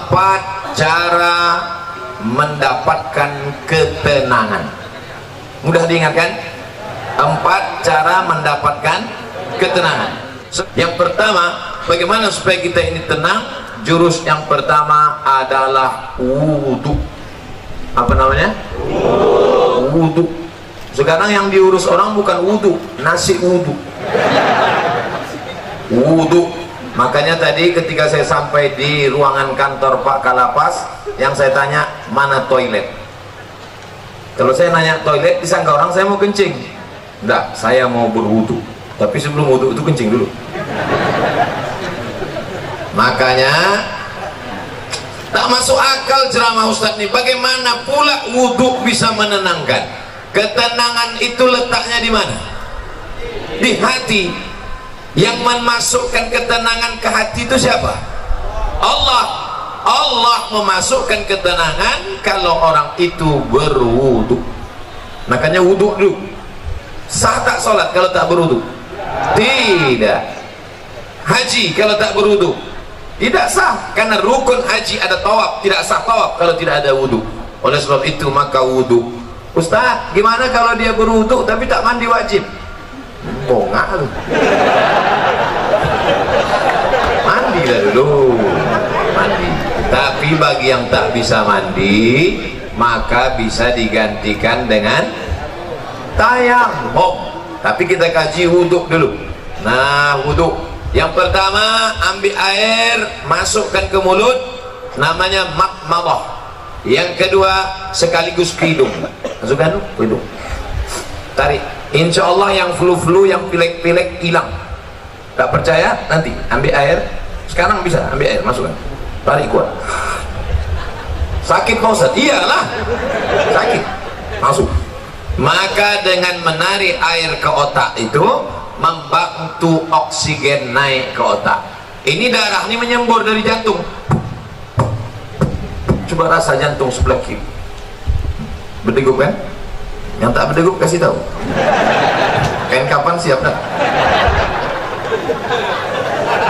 4 cara mendapatkan ketenangan. Mudah diingatkan? 4 cara mendapatkan ketenangan. Yang pertama, bagaimana supaya kita ini tenang? Jurus yang pertama adalah wudhu. Apa namanya? Wudhu. Sekarang yang diurus orang bukan wudhu, nasi wudhu. Wudhu. Makanya tadi ketika saya sampai di ruangan kantor Pak Kalapas, yang saya tanya, mana toilet? Kalau saya nanya toilet, disangka orang saya mau kencing. Enggak, saya mau berwudhu. Tapi sebelum wudhu itu kencing dulu. Makanya tak masuk akal ceramah Ustadz nih. Bagaimana pula wudhu bisa menenangkan? Ketenangan itu letaknya di mana? Di hati. Yang memasukkan ketenangan ke hati itu siapa? Allah. Allah memasukkan ketenangan kalau orang itu berwudhu. Makanya wudhu dulu. Sah tak sholat kalau tak berwudhu? Tidak. Haji kalau tak berwudhu? Tidak sah, karena rukun haji ada tawaf, tidak sah tawaf kalau tidak ada wudhu. Oleh sebab itu maka wudhu. Ustaz, gimana kalau dia berwudhu tapi tak mandi wajib? Bongak lu. Mandi lah dulu. Mandi. Tapi bagi yang tak bisa mandi, maka bisa digantikan dengan tayamum. Tapi kita kaji wudhu dulu. Nah, wudhu yang pertama, ambil air, masukkan ke mulut, namanya madmadah. Yang kedua, sekaligus ke hidung. Masukkan ke hidung, tarik. Insya Allah yang flu-flu, yang pilek-pilek hilang. Tak percaya? Nanti ambil air. Sekarang bisa ambil air, masukkan, tarik kuat. Sakit Pak Ustaz? Iyalah, sakit. Masuk. Maka dengan menarik air ke otak itu membantu oksigen naik ke otak. Ini darah ini menyembur dari jantung. Coba rasa jantung sebelah kiri. Berdegup kan? Yang tak berdegup kasih tahu. Kain kapan siap dah.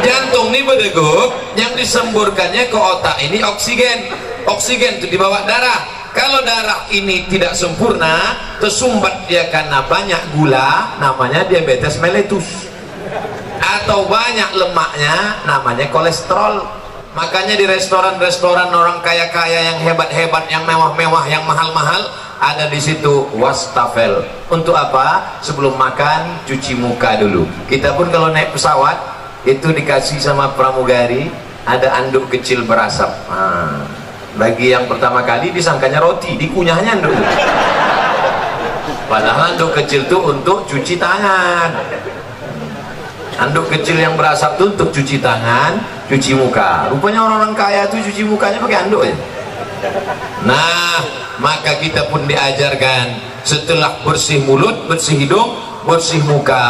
Jantung ini berdegup, yang disemburkannya ke otak ini oksigen. Oksigen itu dibawa darah. Kalau darah ini tidak sempurna, tersumbat dia karena banyak gula, namanya diabetes mellitus. Atau banyak lemaknya, namanya kolesterol. Makanya di restoran-restoran orang kaya-kaya yang hebat-hebat, yang mewah-mewah, yang mahal-mahal, ada di situ wastafel. Untuk apa? Sebelum makan cuci muka dulu. Kita pun kalau naik pesawat itu dikasih sama pramugari, ada anduk kecil berasap. Bagi yang pertama kali disangkanya roti, dikunyahnya anduk. Padahal anduk kecil itu untuk cuci tangan. Anduk kecil yang berasap itu untuk cuci tangan, cuci muka. Rupanya orang-orang kaya itu cuci mukanya pakai anduk ya. Nah, maka kita pun diajarkan setelah bersih mulut, bersih hidung, bersih muka.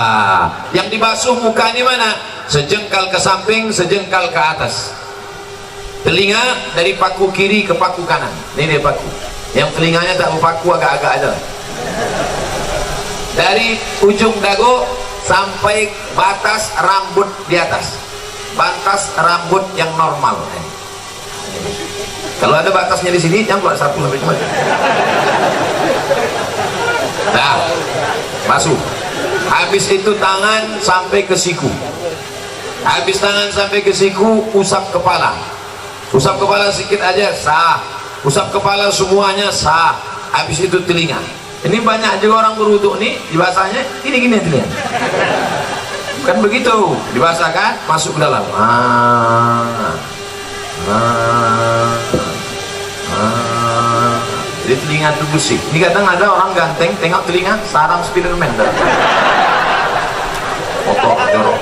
Yang dibasuh muka ini mana? Sejengkal ke samping, sejengkal ke atas. Telinga dari paku kiri ke paku kanan. Ini dia paku. Yang telinganya tak berpaku, agak-agak aja. Dari ujung dagu sampai batas rambut di atas. Batas rambut yang normal. Kalau ada batasnya di sini, jangan buat 1 sampai cuma. Nah, masuk. Habis itu tangan sampai ke siku. Habis tangan sampai ke siku, usap kepala. Usap kepala sedikit aja sah, usap kepala semuanya sah. Habis itu telinga. Ini banyak juga orang berwudhu nih, dibasahnya gini-gini telinga. Kan begitu, dibasahkan, masuk ke dalam. Jadi telinga itu bersih. Ini kadang ada orang ganteng, tengok telinga, sarang Spiderman. Kotor, jorok.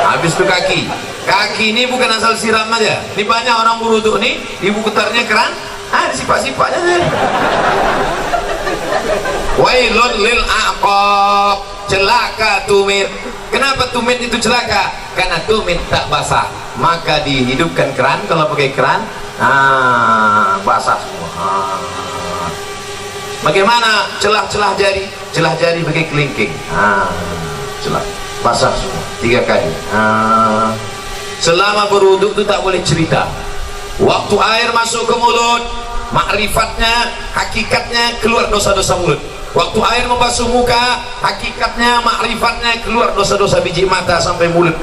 Habis itu kaki. Kaki ini bukan asal siram aja. Ini banyak orang berwudhu nih, ibu putarnya keran, sifat-sifatnya aja. Wailun lil aqab, celaka tumit. Kenapa tumit itu celaka? Karena tumit tak basah. Maka dihidupkan keran, kalau pakai keran, basah semua. Bagaimana celah-celah jari? Celah jari pakai kelingking. Celah, basah semua 3 kali. Selama berwudhu itu tak boleh cerita. Waktu air masuk ke mulut, makrifatnya, hakikatnya keluar dosa-dosa mulut. Waktu air membasuh muka, hakikatnya, makrifatnya keluar dosa-dosa biji mata sampai mulut,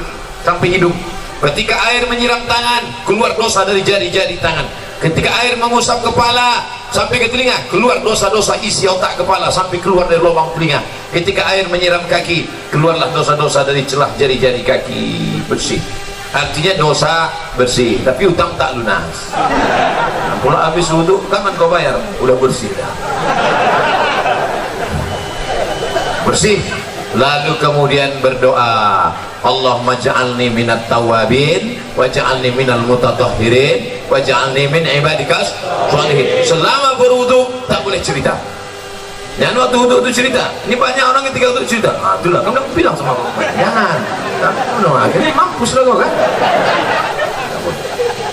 sampai hidung. Ketika air menyiram tangan, keluar dosa dari jari-jari tangan. Ketika air mengusap kepala sampai ke telinga, keluar dosa-dosa isi otak kepala sampai keluar dari lubang telinga. Ketika air menyiram kaki, keluarlah dosa-dosa dari celah jari-jari kaki, bersih. Artinya dosa bersih, tapi utang tak lunas. Nah, pula habis wudhu, kapan kau bayar? Udah bersih dah. Bersih. Lalu kemudian berdoa, Allahumma ja'alni minat tawabin waj'alni minal mutatahhirin waj'alni min ibadikas sholihin. Selama berwudu tak boleh cerita. Jangan waktu wudu itu cerita. Ini banyak orang ketika wudu cerita. Ah, itulah kamu bilang sama aku. Jangan. Akhirnya mampus lah kau kan.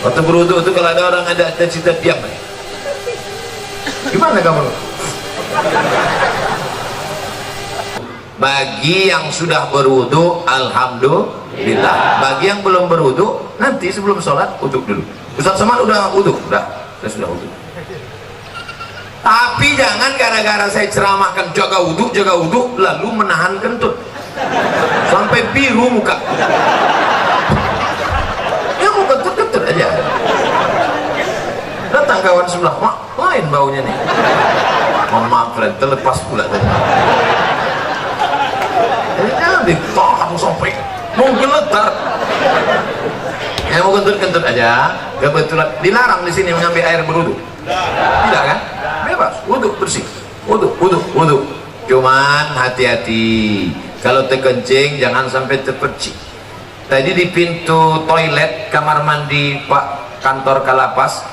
Waktu berwudu itu kalau ada orang ada cerita, diam. Gimana kamu? Bagi yang sudah berwudu, alhamdulillah. Bagi yang belum berwudu, nanti sebelum sholat wudu dulu. Ustaz Samad udah wudu? Saya sudah wudu. Tapi jangan gara-gara saya ceramahkan jaga wudu, lalu menahan kentut sampai biru muka. Ya mau kentut aja. Datang kawan sebelah, lain baunya nih. Mohon maaf, friend, terlepas pula tadi. Jangan ditahan sampai mau geletar. Mau kentut aja. Kebetulan dilarang di sini mengambil air berwudu. Tidak kan? Bebas, wudu bersih. Wudu. Cuman hati-hati. Kalau terkencing jangan sampai terpercik. Tadi di pintu toilet kamar mandi Pak kantor Kalapas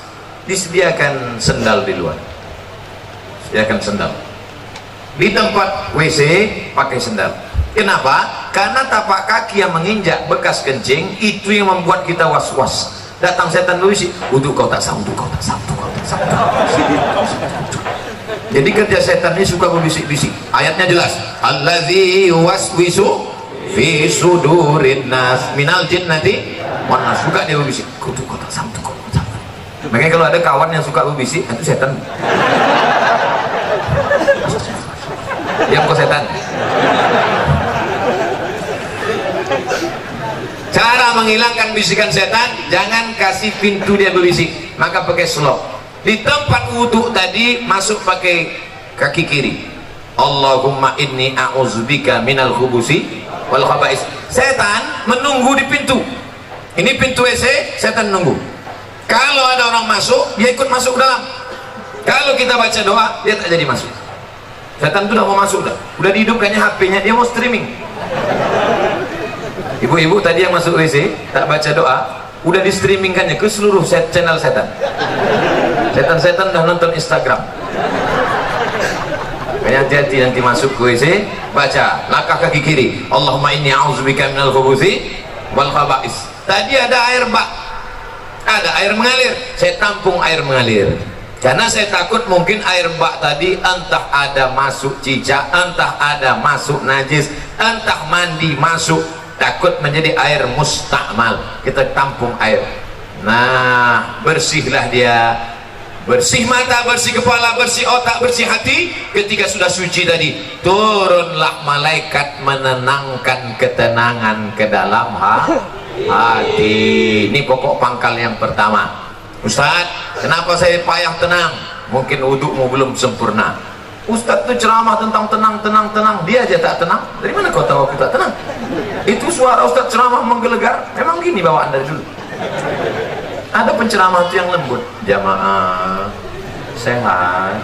disediakan sendal di luar. Sediakan sendal. Di tempat WC pakai sendal. Kenapa? Karena tapak kaki yang menginjak bekas kencing itu yang membuat kita was-was. Datang setan berisi, wudu kau tak sanggup. Jadi kerja setan ini suka berbisik-bisik. Ayatnya jelas, allazi waswisu fi sudurin nas minal jinnati wan nas. Suka dia berbisik, wudu kau tak sanggup. Makanya kalau ada kawan yang suka berbisik, itu setan. Diam kau setan. Cara menghilangkan bisikan setan, jangan kasih pintu dia berbisik, maka pakai slop. Di tempat wudhu tadi masuk pakai kaki kiri. Allahumma inni a'udzubika minal khubusi wal khaba'is. Setan menunggu di pintu. Ini pintu WC, setan nunggu. Kalau ada orang masuk, dia ikut masuk ke dalam. Kalau kita baca doa, dia tak jadi masuk. Setan itu udah mau masuk, udah dihidupkannya HP-nya, dia mau streaming. Ibu-ibu tadi yang masuk WC tak baca doa, udah di streamingkannya ke seluruh channel setan. Setan-setan udah nonton Instagram. Hati-hati nanti masuk ke WC, baca langkah kaki kiri, Allahumma inni a'udzubika minal khubuthi wal khaba'is. Tadi ada air bak, ada air mengalir, saya tampung air mengalir karena saya takut mungkin air bak tadi entah ada masuk cicak, entah ada masuk najis, entah mandi masuk, takut menjadi air mustakmal. Kita tampung air. Nah, bersihlah dia, bersih mata, bersih kepala, bersih otak, bersih hati. Ketika sudah suci tadi, turunlah malaikat menenangkan ketenangan ke dalam hati. Ini pokok pangkal yang pertama. Ustaz, kenapa saya payah tenang? Mungkin wudukmu belum sempurna. Ustaz itu ceramah tentang tenang, dia aja tak tenang. Dari mana kau tahu aku tak tenang? Itu suara Ustaz ceramah menggelegar. Memang gini bawaan dari dulu. Ada penceramah itu yang lembut. Jamaah sehat,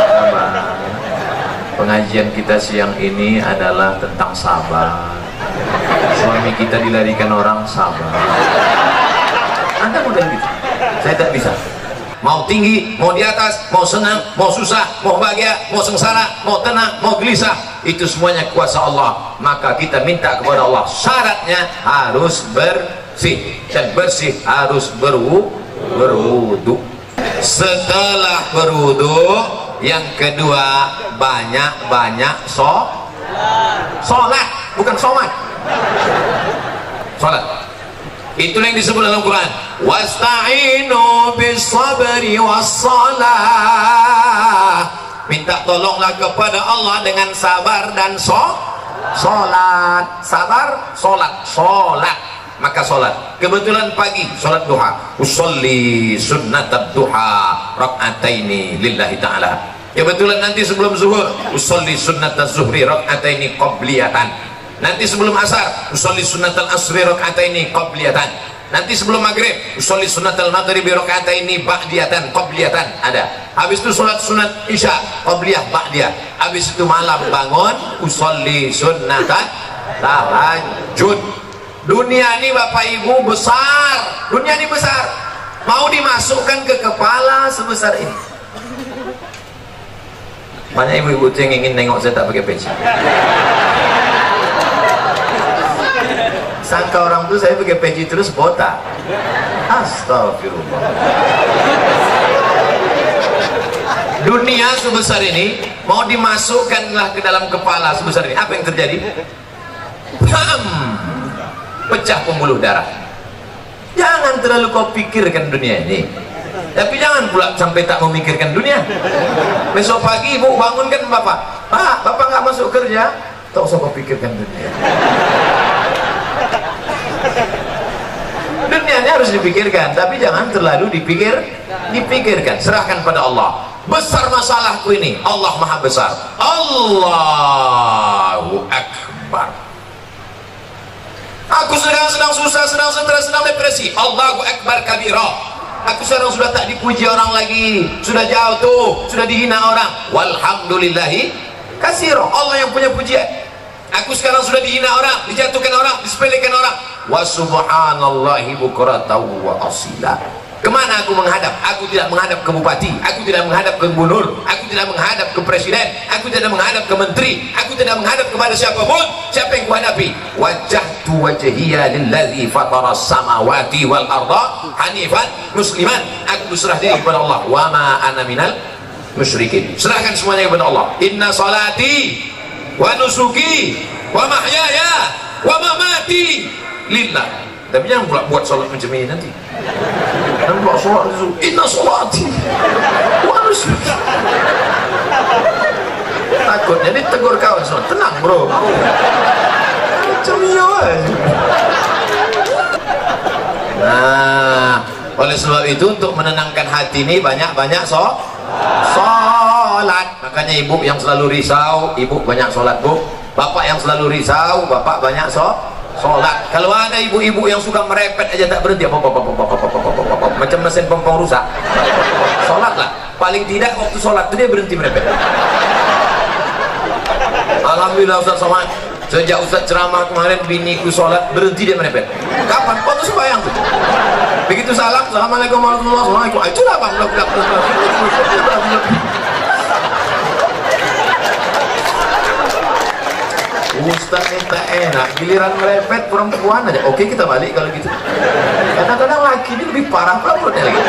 sabar. Pengajian kita siang ini adalah tentang sabar. Suami kita dilarikan orang, sabar. Ada model gitu. Saya tak bisa. Mau tinggi, mau di atas, mau senang, mau susah, mau bahagia, mau sengsara, mau tenang, mau gelisah, itu semuanya kuasa Allah. Maka kita minta kepada Allah, syaratnya harus bersih, dan bersih harus berwudu. Setelah berwudu, yang kedua banyak-banyak sholat, bukan somat. Sholat. Itulah yang disebut dalam Quran, wasta'inu bis sabri was salah. Minta tolonglah kepada Allah dengan sabar dan solat. Sabar, solat, maka solat. Kebetulan pagi solat duha, usolli sunnatat duha rak'ataini lillahi ta'ala. Kebetulan nanti sebelum zuhur, usolli sunnatat zuhri rak'ataini qabliyatan. Nanti sebelum asar, usolli sunnatal asri rak'ataini qabliyatan. Nanti sebelum maghrib, usolli sunnatal maghribi rak'ataini ba'diyatan qabliyatan. Ada. Habis itu salat sunat isya qabliyah ba'diyah. Habis itu malam bangun, usolli sunnatan tahajud. Dunia ini Bapak Ibu besar. Dunia ini besar. Mau dimasukkan ke kepala sebesar ini. Banyak ibu-ibu yang ingin nengok saya tak pakai peci. Sangka orang tuh saya pakai peci terus botak. Astagfirullah. Dunia sebesar ini mau dimasukkanlah ke dalam kepala sebesar ini. Apa yang terjadi? Bam! Pecah pembuluh darah. Jangan terlalu kau pikirkan dunia ini, tapi jangan pula sampai tak memikirkan dunia. Besok pagi ibu bangunkan bapak, Pak, bapak nggak masuk kerja, tak usah kau pikirkan dunia. Dunianya harus dipikirkan, tapi jangan terlalu dipikirkan. Serahkan pada Allah. Besar masalahku ini, Allah maha besar. Allahu Akbar. Aku sedang susah, sedang stres, sedang depresi. Allahu Akbar kabira. Aku sekarang sudah tak dipuji orang lagi, sudah jauh tuh, sudah dihina orang. Walhamdulillahi kasiro. Allah yang punya pujian. Aku sekarang sudah dihina orang, dijatuhkan orang, disepelekan orang. Wa subhanallahi bukratan wa asila. Kemana aku menghadap? Aku tidak menghadap ke bupati, aku tidak menghadap ke gubernur, aku tidak menghadap ke presiden, aku tidak menghadap ke menteri, aku tidak menghadap kepada siapapun. Siapa yang kuhadapi? Wajjahtu wajhiya lillazi fataras samawati wal arda hanifan musliman. Aku berserah diri kepada Allah. Wa ma ana minal musyrikin. Serahkan semuanya kepada Allah. Inna salati wa nusuki wa mahyaya wa mamati lillah. Tapi jangan pula buat salat macam ini nanti. Jangan pula salat itu inna salati wa nusuki. Takutnya ditegur kawan semua. Tenang bro, macam iya aja. Nah, oleh sebab itu untuk menenangkan hati ini banyak-banyak sholat. Makanya ibu yang selalu risau, ibu banyak sholat bu. Bapak yang selalu risau, bapak banyak sholat. Kalau ada ibu-ibu yang suka merepet aja tak berhenti, macam mesin pompong rusak, sholatlah. Paling tidak waktu sholat itu dia berhenti merepet. Alhamdulillah Ustaz Somad, sejak Ustaz ceramah kemarin biniku sholat berhenti dia merepet. Kapan? Waktu sembahyang tuh. Begitu salam, assalamualaikum warahmatullahi wabarakatuh. Itulah bang, Ustaz minta enak, giliran merepet perempuan aja. Oke, kita balik kalau gitu. Kadang-kadang laki ini lebih parah perempuannya lagi.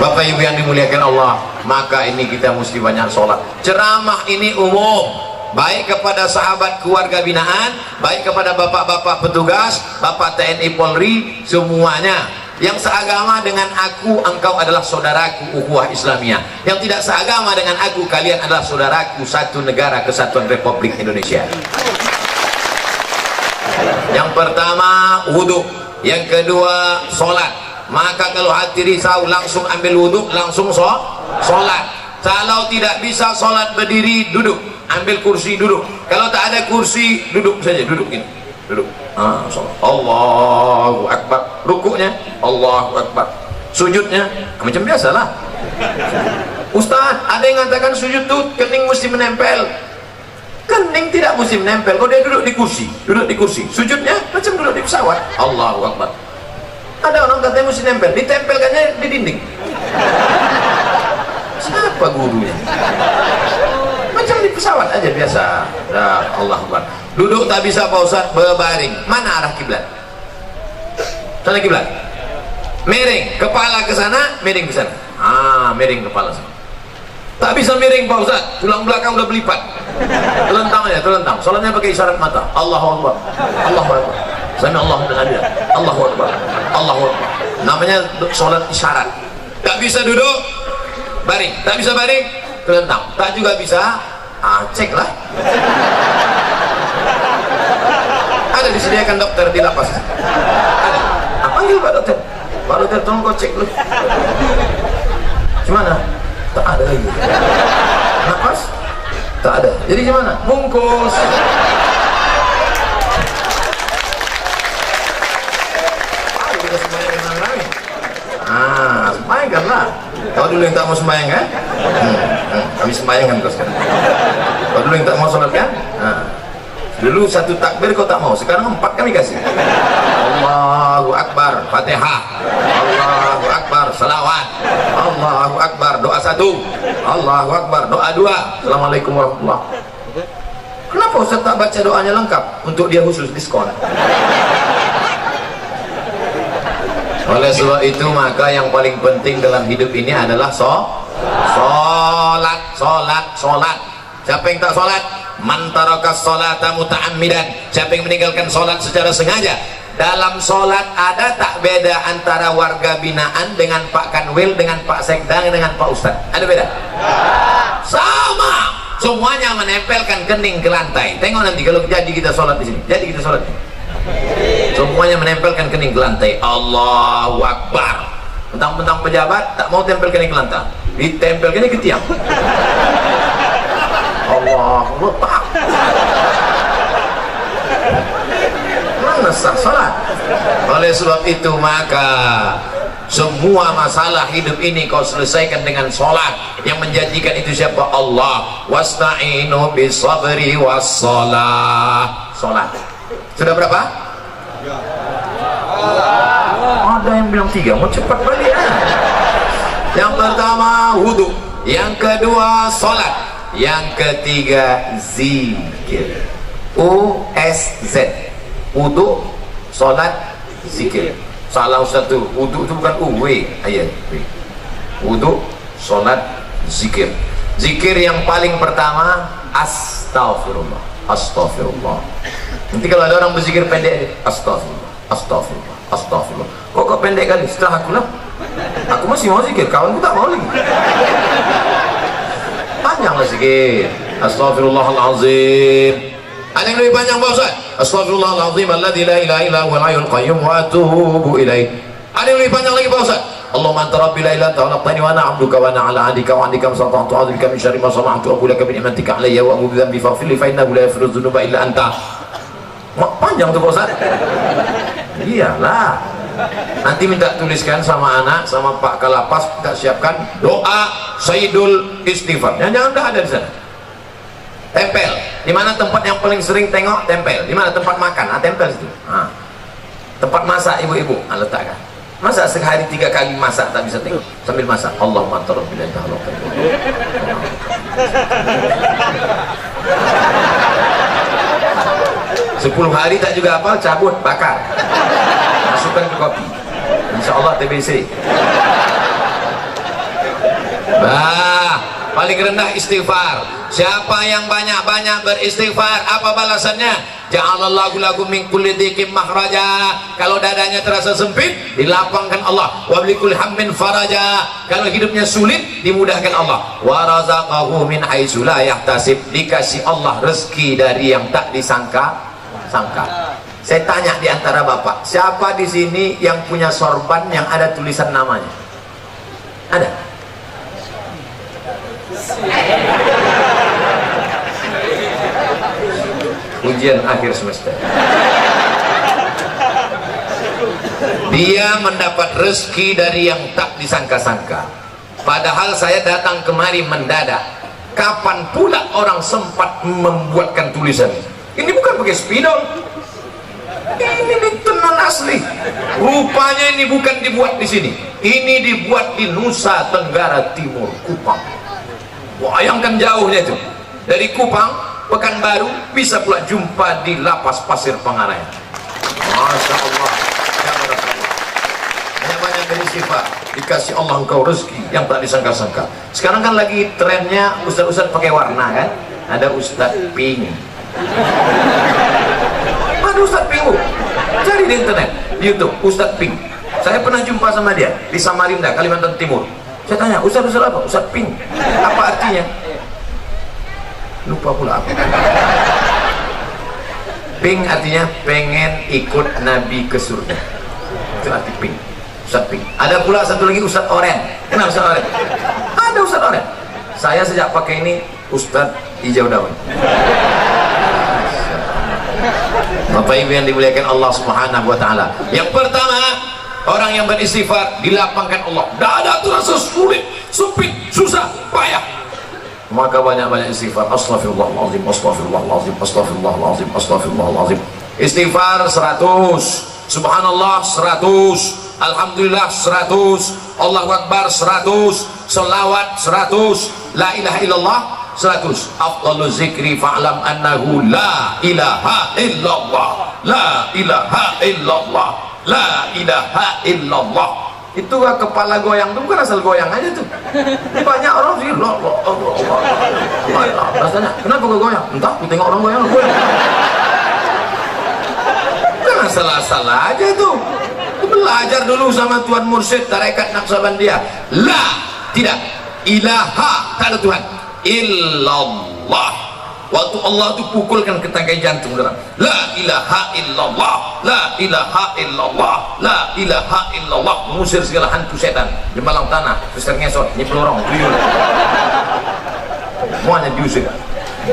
Bapak Ibu yang dimuliakan Allah, maka ini kita mesti banyak sholat. Ceramah ini umum, baik kepada sahabat keluarga binaan, baik kepada bapak-bapak petugas, bapak TNI Polri, semuanya. Yang seagama dengan aku, engkau adalah saudaraku, ukhuwah Islamiyah. Yang tidak seagama dengan aku, kalian adalah saudaraku, satu negara kesatuan Republik Indonesia. Yang pertama wudhu, yang kedua sholat. Maka kalau hati risau langsung ambil wudhu, langsung sholat. Kalau tidak bisa sholat berdiri, duduk, ambil kursi duduk. Kalau tak ada kursi, duduk saja, duduk ini, duduk. Allahu Akbar. Rukuknya Allahu Akbar. Sujudnya macam biasalah. Ustaz, ada yang mengatakan sujud tuh kening mesti menempel. Kening tidak mesti menempel. Kalau dia duduk di kursi, duduk di kursi. Sujudnya macam duduk di pesawat. Allahu Akbar. Ada orang katanya mesti nempel, ditempelkannya di dinding. Siapa gurunya? Macam di pesawat aja biasa. Nah, Allah Akbar. Duduk tak bisa Pak Ustaz, berbaring. Mana arah kiblat? Sana kiblat. Miring kepala ke sana, miring ke sana. Miring kepala sana. Tak bisa miring Pak Ustaz, tulang belakang udah berlipat. Telentang aja, telentang. Sholatnya pakai isyarat mata. Allahu Akbar, Allahu Akbar, sami Allahu liman hamidah, Allahu Akbar, Allahu Akbar. Namanya sholat isyarat. Tak bisa duduk, baring. Tak bisa baring, telentang. Tak juga bisa, cek lah. Ada disediakan dokter di lapas. Ada. Panggil Pak Dokter. Pak Dokter, tolong kau cek dulu. Gimana? Tak ada lagi. Nafas? Tak ada. Jadi gimana? Bungkus. Ayo kita sembahyang dengan rame. Sembahyang lah. Kau dulu yang tak mau sembahyang kan? Kami sembahyang kan kau sekarang. Kau dulu yang tak mau sholat kan? Dulu satu takbir kau tak mau, sekarang 4 kami kasih. Allahu Akbar, Fatihah. Allahu Akbar, salawat. Allahu Akbar, doa 1. Allahu Akbar, doa 2. Assalamualaikum warahmatullahi. Kenapa Ustaz tak baca doanya lengkap? Untuk dia khusus diskon. Oleh sebab itu maka yang paling penting dalam hidup ini adalah sholat. Siapa yang tak sholat? Man tarakas sholata muta'ammidan. Siapa yang meninggalkan sholat secara sengaja? Dalam sholat ada tak beda antara warga binaan dengan Pak Kanwil, dengan Pak Sekda, dengan Pak Ustadz? Ada beda? Sama. Semuanya menempelkan kening ke lantai. Tengok nanti kalau jadi kita sholat di sini. Jadi kita sholat. Semuanya menempelkan kening ke lantai. Allahu Akbar. Mentang-mentang pejabat tak mau tempel kening ke lantai. Ditempel kening ke tiang. Allah letak. Mana sah salat? Oleh sebab itu maka semua masalah hidup ini kau selesaikan dengan sholat. Yang menjanjikan itu siapa? Allah. Wasta'inu bisabri wassalah. Sholat. Sudah berapa? Ada yang bilang 3. Mau cepat balik ya. Yang pertama wudhu, yang kedua sholat, yang ketiga zikir. USZ. Wudhu, sholat, zikir. Salah satu. Wudhu itu bukan W ayat. Wudhu, sholat, zikir. Zikir yang paling pertama astaghfirullah. Astaghfirullah. Nanti kalau ada orang berzikir pendek, astaghfirullah, astaghfirullah, astaghfirullah. Kok pendek kali? Setelah aku lah. Aku masih mau zikir, kawanku tak mau lagi. Panjanglah zikir. Astaghfirullahalazim. Ada yang lebih panjang Pak Ustaz? Astaghfirullahalazim alladzi la ilaha illa huwal hayyul qayyum wa atubu ilaih. Ada yang lebih panjang lagi Pak Ustaz? Allahumma anta rabbi la ilaha illa anta khalaqtani wa ana 'abduka wa ana 'ala 'ahdika wa 'adika masata'tu a'udzu bika min syarri ma sana'tu wa aqulu laka bi ni'matika 'alayya wa a'udzu bi faghfir li fa innahu la yaghfiru dzunuba illa anta. Panjang tuh Pak Ustaz. Iyalah. Nanti minta tuliskan sama anak, sama Pak Kalapas, kita siapkan doa Sayyidul Istighfar. Jangan dah ada di sana. Tempel. Di mana tempat yang paling sering tengok? Tempel. Di mana tempat makan? Tempel situ. Tempat masak ibu-ibu, letakkan. Masa sehari 3 kali masak tak bisa tengok sambil masak. Allahumma anta rabbil ilahi halaqan. 10 hari tak juga apa, cabut, bakar, masukkan ke kopi, insyaallah TBC. Paling rendah istighfar. Siapa yang banyak-banyak beristighfar, apa balasannya? Ja'alallahu lakum min kulli dhiqin makhraja. Kalau dadanya terasa sempit, dilapangkan Allah. Wa bikulli hammin faraja. Kalau hidupnya sulit, dimudahkan Allah. Wa razaqahu min haitsu la yahtasib. Dikasih Allah rezeki dari yang tak disangka-sangka. Saya tanya di antara bapak, siapa di sini yang punya sorban yang ada tulisan namanya? Ada? Ujian akhir semester. Dia mendapat rezeki dari yang tak disangka-sangka. Padahal saya datang kemari mendadak. Kapan pula orang sempat membuatkan tulisan? Ini bukan pakai spidol. Ini tenan asli. Rupanya ini bukan dibuat di sini. Ini dibuat di Nusa Tenggara Timur, Kupang. Bayangkan jauhnya itu. Dari Kupang, Pekanbaru, bisa pula jumpa di Lapas Pasir Pangarayan. Masya Allah. Banyak-banyak beristighfar, dikasih Allah engkau rezeki yang tak disangka-sangka. Sekarang kan lagi trennya ustaz-ustaz pakai warna kan? ada Ustadz Ping. Ada Ustadz Ping, Bu. Cari di internet, di YouTube, Ustadz Ping. Saya pernah jumpa sama dia di Samarinda, Kalimantan Timur. Saya tanya, Ustadz apa? Ustadz Ping. Apa artinya? Lupa pula apa. Ping artinya pengen ikut Nabi ke surga. Itu arti Ping. Ustadz Ping. Ada pula satu lagi Ustadz Oren. Kenapa Ustadz Oren? Ada Ustadz Oren. Saya sejak pakai ini Ustadz hijau daun. Bapak Ibu yang dimuliakan Allah Subhanahu wa taala. Yang pertama, orang yang beristighfar dilapangkan Allah. Tidak ada terasa sulit, sempit, susah, payah. Maka banyak-banyak istighfar. Astaghfirullahaladzim, astaghfirullahaladzim, astaghfirullahaladzim, astaghfirullahaladzim. Istighfar 100, subhanallah 100, alhamdulillah 100, Allahu Akbar 100, selawat 100, la ilaha illallah 100. Afdalu zikri fa'lam annahu la ilaha illallah, la ilaha illallah, la ilaha illallah. Itu kepala goyang tuh bukan asal goyang aja tuh. Banyak orang sih rasanya kenapa gue goyang? Entah, gue tengok orang goyang. Jangan salah-salah aja tuh. Belajar dulu sama Tuan Mursyid Tarekat Naqsabandiyah. La, tidak, ilaha, tak ada Tuhan, illallah. Waktu Allah itu pukulkan ke tangkai jantung dalam la ilaha illallah, la ilaha illallah, la ilaha illallah, mengusir segala hantu setan di malang tanah, besar ngesot, nyepelorong, tuyul, semuanya diusir.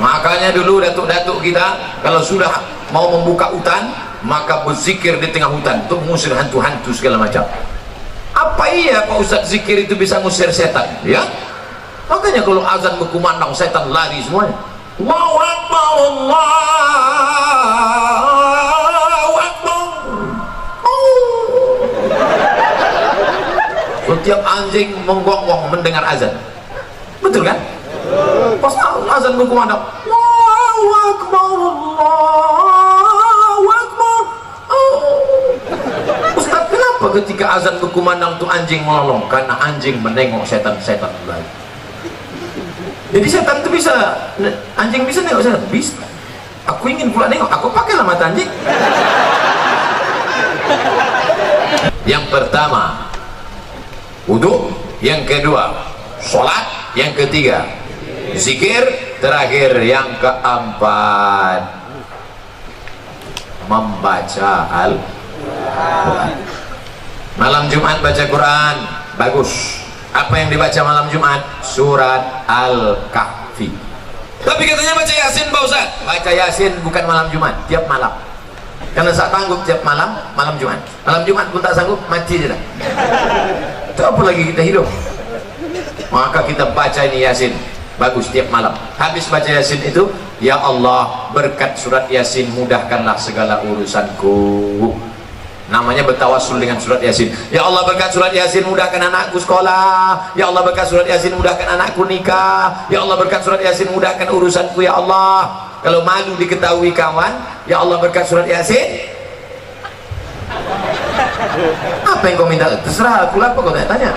Makanya dulu datuk-datuk kita kalau sudah mau membuka hutan maka berzikir di tengah hutan untuk mengusir hantu-hantu segala macam. Apa iya Pak Ustadz zikir itu bisa mengusir setan? Ya, makanya kalau azan berkumandang setan lari semuanya. Allahu Akbar, Allahu Akbar. Setiap anjing menggonggong mendengar azan. Betul kan? Pas azan berkumandang Allahu Akbar, Allahu Akbar. Ustaz, kenapa ketika azan berkumandang tuh anjing melolong? Karena anjing menengok setan-setan lain. Jadi setan itu bisa, anjing bisa nengok setan? Bisa. Aku ingin pula nengok, aku pakailah mata anjing. Yang pertama wudu, yang kedua sholat, yang ketiga zikir, terakhir yang keempat membaca Al-Quran. Malam Jumat baca Quran, bagus. Apa yang dibaca malam Jumat? Surat Al-Kahfi. Tapi katanya baca Yasin Pak Ustaz. Baca Yasin bukan malam Jumat, tiap malam. Karena tak sanggup tiap malam, malam Jumat. Malam Jumat pun tak sanggup, mati je dah. Itu apa lagi kita hidup? Maka kita baca ini Yasin, bagus tiap malam. Habis baca Yasin itu, ya Allah berkat surat Yasin mudahkanlah segala urusanku. Namanya bertawassul dengan surat Yasin. Ya Allah berkat surat Yasin mudahkan anakku sekolah. Ya Allah berkat surat Yasin mudahkan anakku nikah. Ya Allah berkat surat Yasin mudahkan urusanku ya Allah. Kalau malu diketahui kawan, ya Allah berkat surat Yasin. Apa yang kau minta? Terserah aku lah, apa kau tanya?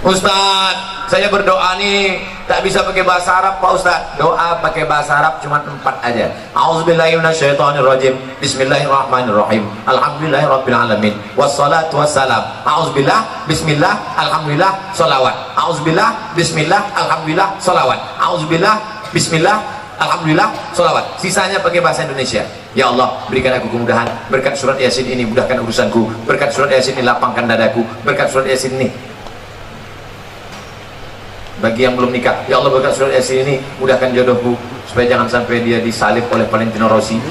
Ustaz, saya berdoa nih tak bisa pakai bahasa Arab Pak Ustaz. Doa pakai bahasa Arab cuma 4 aja. A'udzubillahi minasyaitonirrajim. Bismillahirrahmanirrahim. Alhamdulillahirabbil alamin. Wassalatu wassalam. A'udzubillah, bismillah, alhamdulillah, shalawat. A'udzubillah, bismillah, alhamdulillah, shalawat. A'udzubillah, bismillah, alhamdulillah, shalawat. Sisanya pakai bahasa Indonesia. Ya Allah berikan aku kemudahan. Berkat surat Yasin ini mudahkan urusanku. Berkat surat Yasin ini lapangkan dadaku. Berkat surat Yasin ini, bagi yang belum nikah, ya Allah berkat surat Yasin ini mudahkan jodohku supaya jangan sampai dia disalib oleh Valentino Rossi.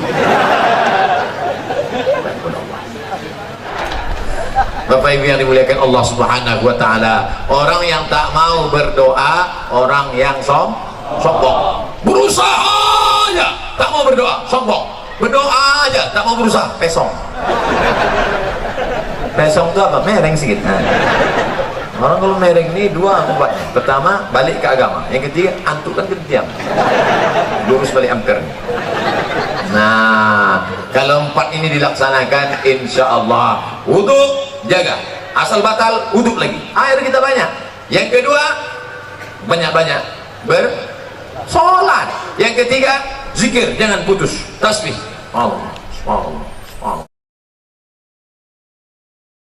Bapak Ibu yang dimuliakan Allah Subhanahu wa taala, orang yang tak mau berdoa, orang yang sombong. Berusaha aja tak mau berdoa, sombong. Berdoa aja tak mau berusaha, pesong. Pesong itu apa? Mereng sedikit. Orang kalau mereng ini 2 akibatnya. Pertama, balik ke agama. Yang ketiga, antuk kan ketiam. Lurus balik ampere. Nah, kalau 4 ini dilaksanakan, insya Allah wudu jaga. Asal batal, wudu lagi. Air kita banyak. Yang kedua, banyak-banyak sholat. Yang ketiga, zikir, jangan putus, tasbih. Allah, Allah.